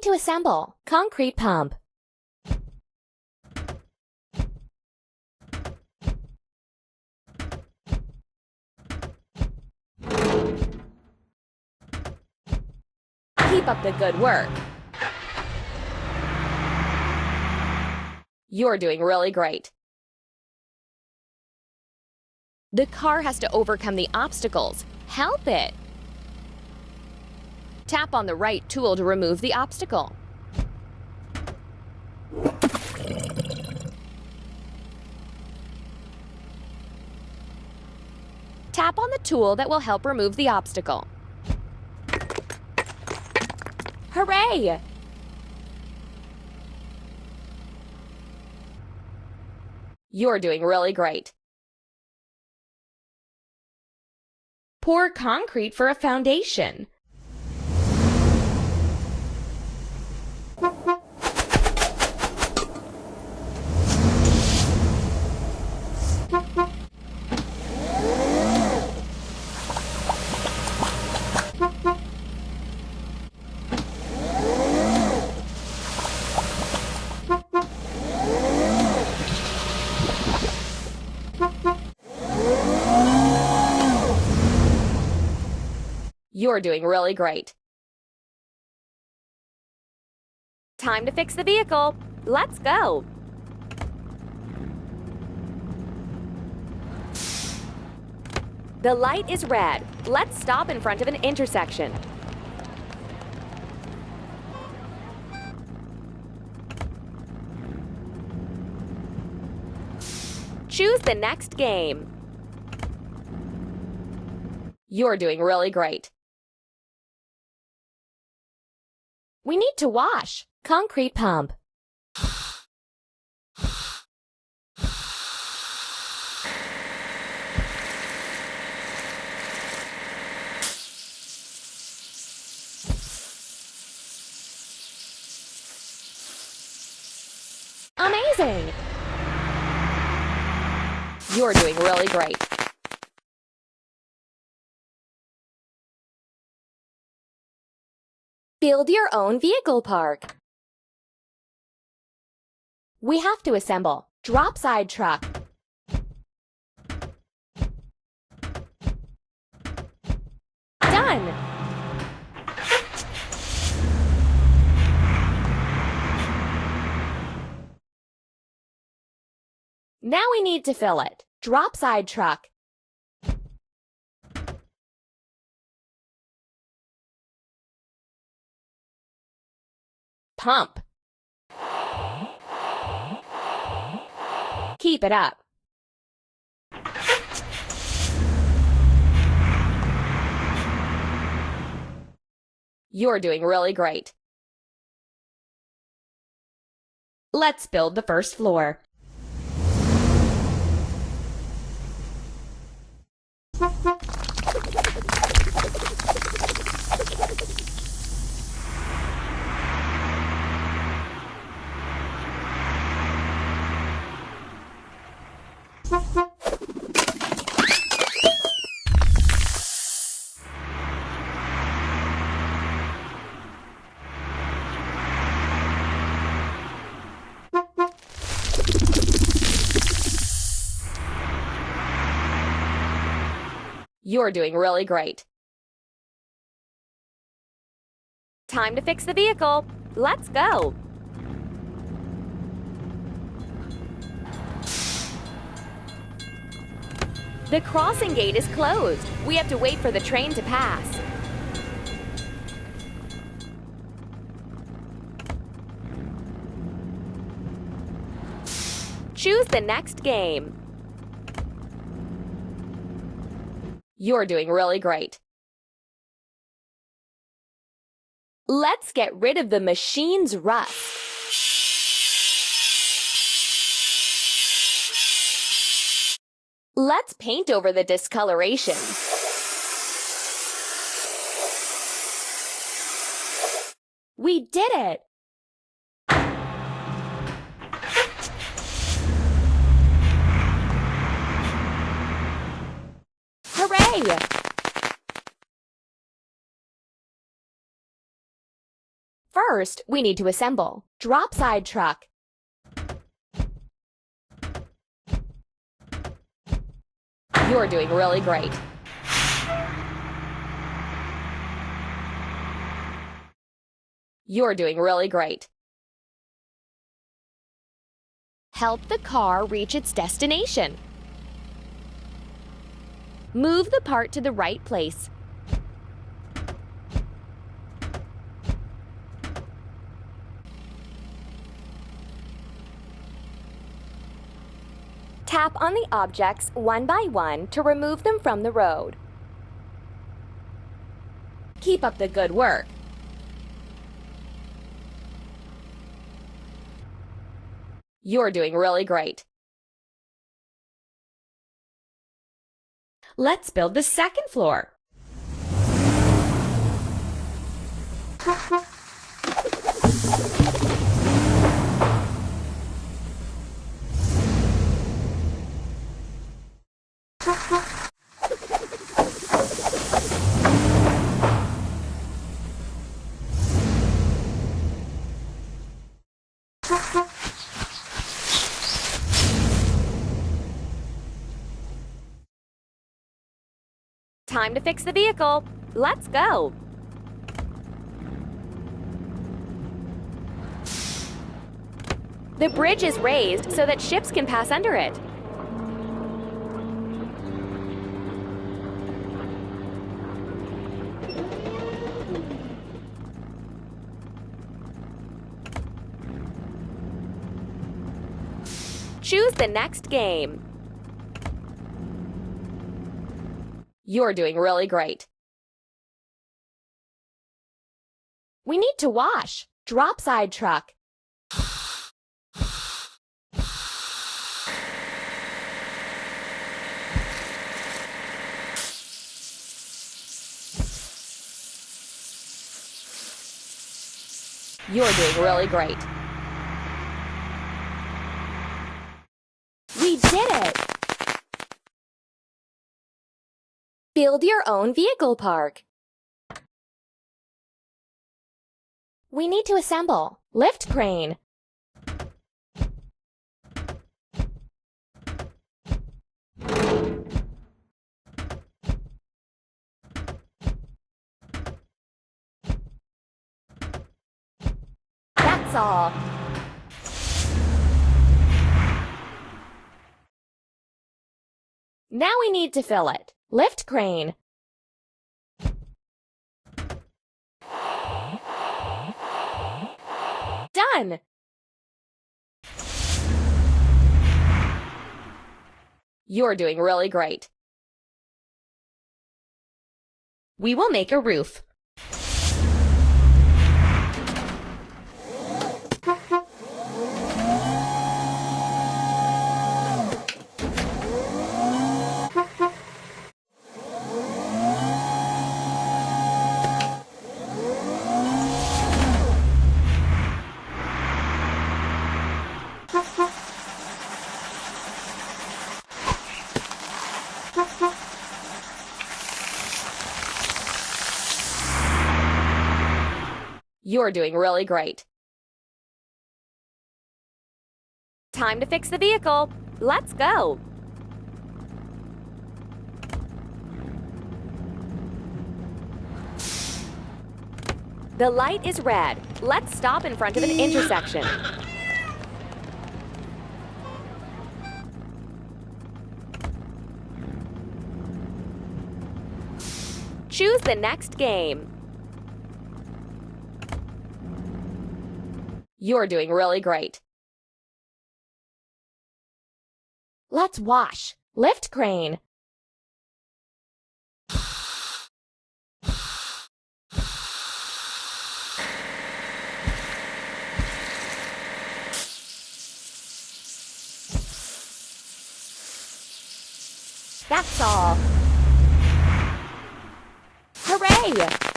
To assemble, concrete pump. Keep up the good work. You're doing really great. The car has to overcome the obstacles. Help it. Tap on the right tool to remove the obstacle. Tap on the tool that will help remove the obstacle. Hooray! You're doing really great. Pour concrete for a foundation. You're doing really great. Time to fix the vehicle. Let's go. The light is red. Let's stop in front of an intersection. Choose the next game. You're doing really great. We need to wash. Concrete pump. Amazing! You're doing really great. Build your own vehicle park. We have to assemble. Drop side truck. Done! Now we need to fill it. Drop side truck. Pump. Keep it up. You're doing really great. Let's build the first floor. You're doing really great. Time to fix the vehicle. Let's go. The crossing gate is closed. We have to wait for the train to pass. Choose the next game. You're doing really great. Let's get rid of the machine's rust. Let's paint over the discoloration. We did it! Hooray! First, First, we need to assemble. Drop side truck. You're doing really great. You're doing really great. Help the car reach its destination. Move the part to the right place. Tap on the objects one by one to remove them from the road. Keep up the good work. You're doing really great. Let's build the second floor. Time to fix the vehicle. Let's go. The bridge is raised so that ships can pass under it. Choose the next game. You're doing really great. We need to wash. Drop side truck. You're doing really great. We did it! Build your own vehicle park. We need to assemble. Lift crane. That's all. Now we need to fill it. Lift crane. Done! You're doing really great. We will make a roof. You're doing really great. Time to fix the vehicle. Let's go. The light is red. Let's stop in front of an intersection. Choose the next game. You're doing really great. Let's wash. Lift crane. That's all. Hooray!